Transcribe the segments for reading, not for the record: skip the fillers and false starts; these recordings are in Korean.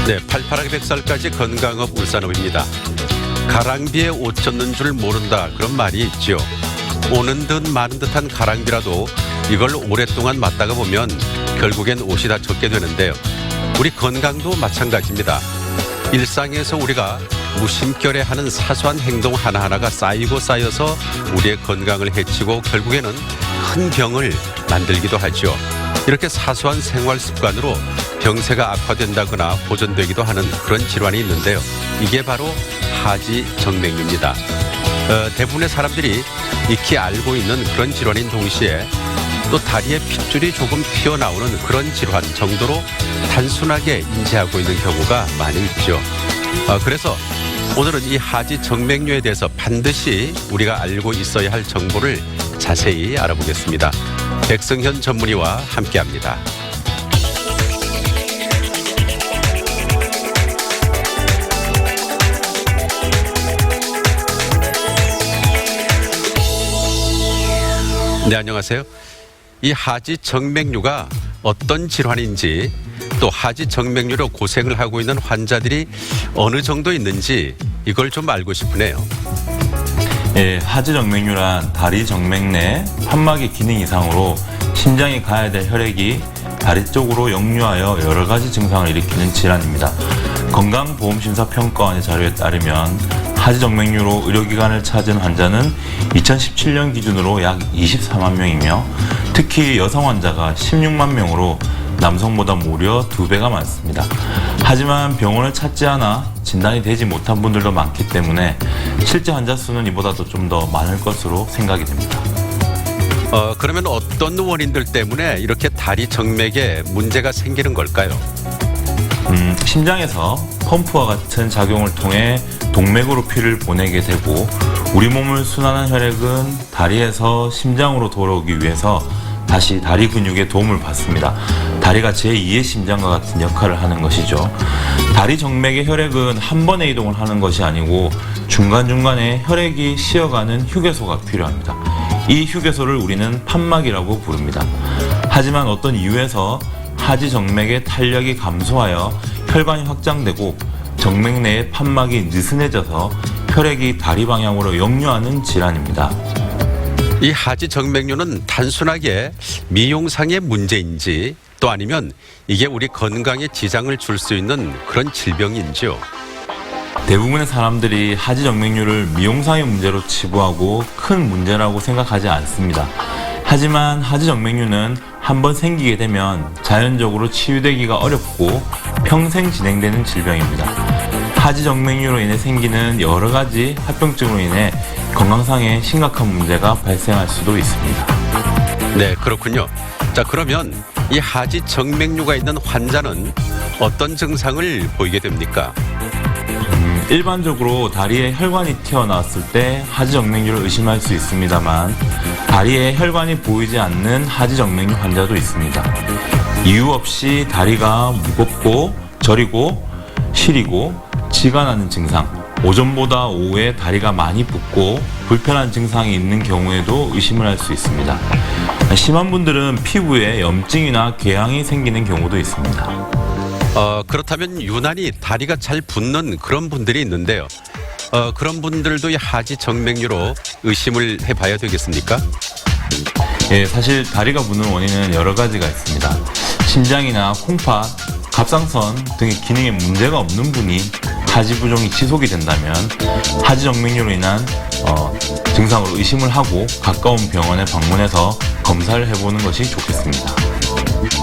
네, 팔팔하게 100살까지 건강업 울산업입니다. 가랑비에 옷 젖는 줄 모른다 그런 말이 있지요. 오는 듯 마는 듯한 가랑비라도 이걸 오랫동안 맞다가 보면 결국엔 옷이 다 젖게 되는데요. 우리 건강도 마찬가지입니다. 일상에서 우리가 무심결에 하는 사소한 행동 하나하나가 쌓이고 쌓여서 우리의 건강을 해치고 결국에는 큰 병을 만들기도 하죠. 이렇게 사소한 생활 습관으로 병세가 악화된다거나 호전되기도 하는 그런 질환이 있는데요. 이게 바로 하지정맥류입니다. 대부분의 사람들이 익히 알고 있는 그런 질환인 동시에 또 다리에 핏줄이 조금 튀어나오는 그런 질환 정도로 단순하게 인지하고 있는 경우가 많이 있죠. 그래서 오늘은 이 하지정맥류에 대해서 반드시 우리가 알고 있어야 할 정보를 자세히 알아보겠습니다. 백승현 전문의와 함께합니다. 네, 안녕하세요. 이 하지정맥류가 어떤 질환인지 또 하지정맥류로 고생을 하고 있는 환자들이 어느 정도 있는지 이걸 좀 알고 싶으네요. 예, 하지정맥류란 다리 정맥 내 판막의 기능 이상으로 심장이 가야 될 혈액이 다리 쪽으로 역류하여 여러 가지 증상을 일으키는 질환입니다. 건강보험심사평가원의 자료에 따르면 하지정맥류로 의료기관을 찾은 환자는 2017년 기준으로 약 24만 명이며 특히 여성 환자가 16만 명으로 남성보다 무려 2배가 많습니다. 하지만 병원을 찾지 않아 진단이 되지 못한 분들도 많기 때문에 실제 환자 수는 이보다도 좀 더 많을 것으로 생각이 됩니다. 그러면 어떤 원인들 때문에 이렇게 다리 정맥에 문제가 생기는 걸까요? 심장에서 펌프와 같은 작용을 통해 동맥으로 피를 보내게 되고 우리 몸을 순환한 혈액은 다리에서 심장으로 돌아오기 위해서 다시 다리 근육의 도움을 받습니다. 다리가 제2의 심장과 같은 역할을 하는 것이죠. 다리 정맥의 혈액은 한 번에 이동을 하는 것이 아니고 중간중간에 혈액이 쉬어가는 휴게소가 필요합니다. 이 휴게소를 우리는 판막이라고 부릅니다. 하지만 어떤 이유에서 하지정맥의 탄력이 감소하여 혈관이 확장되고 정맥 내의 판막이 느슨해져서 혈액이 다리 방향으로 역류하는 질환입니다. 이 하지정맥류는 단순하게 미용상의 문제인지 또 아니면 이게 우리 건강에 지장을 줄 수 있는 그런 질병인지요? 대부분의 사람들이 하지정맥류를 미용상의 문제로 치부하고 큰 문제라고 생각하지 않습니다. 하지만 하지정맥류는 한번 생기게 되면 자연적으로 치유되기가 어렵고 평생 진행되는 질병입니다. 하지정맥류로 인해 생기는 여러 가지 합병증으로 인해 건강상에 심각한 문제가 발생할 수도 있습니다. 네, 그렇군요. 자, 그러면 이 하지정맥류가 있는 환자는 어떤 증상을 보이게 됩니까? 일반적으로 다리에 혈관이 튀어나왔을 때 하지정맥류를 의심할 수 있습니다만 다리에 혈관이 보이지 않는 하지정맥류 환자도 있습니다. 이유 없이 다리가 무겁고 저리고 시리고 지가 나는 증상, 오전보다 오후에 다리가 많이 붓고 불편한 증상이 있는 경우에도 의심을 할 수 있습니다. 심한 분들은 피부에 염증이나 궤양이 생기는 경우도 있습니다. 그렇다면 유난히 다리가 잘 붓는 그런 분들이 있는데요. 그런 분들도 이 하지정맥류로 의심을 해봐야 되겠습니까? 예, 사실 다리가 붓는 원인은 여러 가지가 있습니다. 심장이나 콩팥, 갑상선 등의 기능에 문제가 없는 분이 하지부종이 지속이 된다면 하지정맥류로 인한 증상으로 의심을 하고 가까운 병원에 방문해서 검사를 해보는 것이 좋겠습니다.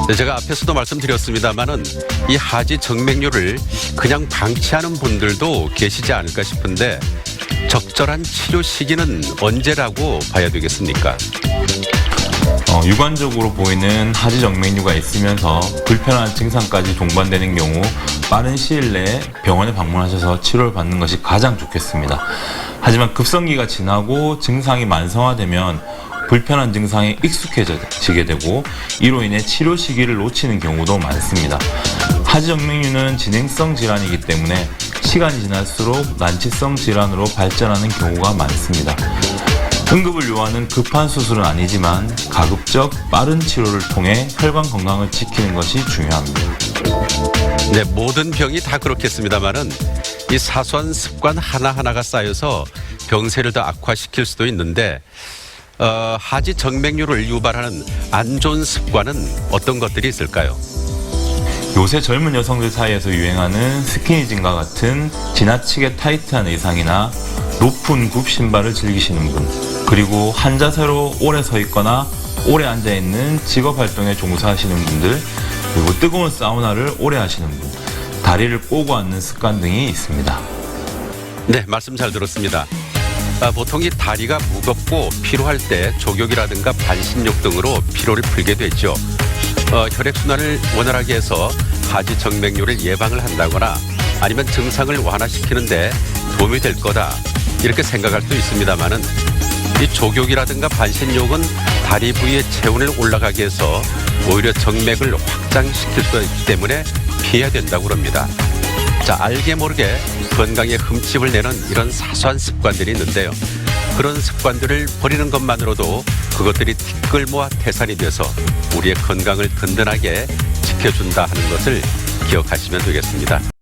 네, 제가 앞에서도 말씀드렸습니다만은 이 하지정맥류를 그냥 방치하는 분들도 계시지 않을까 싶은데 적절한 치료 시기는 언제라고 봐야 되겠습니까? 유관적으로 보이는 하지정맥류가 있으면서 불편한 증상까지 동반되는 경우 빠른 시일 내에 병원에 방문하셔서 치료를 받는 것이 가장 좋겠습니다. 하지만 급성기가 지나고 증상이 만성화되면 불편한 증상에 익숙해지게 되고 이로 인해 치료 시기를 놓치는 경우도 많습니다. 하지정맥류는 진행성 질환이기 때문에 시간이 지날수록 난치성 질환으로 발전하는 경우가 많습니다. 응급을 요하는 급한 수술은 아니지만 가급적 빠른 치료를 통해 혈관 건강을 지키는 것이 중요합니다. 네, 모든 병이 다 그렇겠습니다만은 이 사소한 습관 하나하나가 쌓여서 병세를 더 악화시킬 수도 있는데 하지 정맥류를 유발하는 안 좋은 습관은 어떤 것들이 있을까요? 요새 젊은 여성들 사이에서 유행하는 스키니진과 같은 지나치게 타이트한 의상이나 높은 굽 신발을 즐기시는 분, 그리고 한 자세로 오래 서 있거나 오래 앉아 있는 직업 활동에 종사하시는 분들, 그리고 뜨거운 사우나를 오래 하시는 분, 다리를 꼬고 앉는 습관 등이 있습니다. 네, 말씀 잘 들었습니다. 보통 이 다리가 무겁고 피로할 때 족욕이라든가 반신욕 등으로 피로를 풀게 되죠. 혈액순환을 원활하게 해서 하지 정맥류를 예방을 한다거나 아니면 증상을 완화시키는데 도움이 될 거다 이렇게 생각할 수 있습니다만은 이 족욕이라든가 반신욕은 다리 부위의 체온을 올라가게 해서 오히려 정맥을 확장시킬 수 있기 때문에 피해야 된다고 합니다. 자, 알게 모르게 건강에 흠집을 내는 이런 사소한 습관들이 있는데요. 그런 습관들을 버리는 것만으로도 그것들이 티끌 모아 태산이 돼서 우리의 건강을 든든하게 지켜준다 하는 것을 기억하시면 되겠습니다.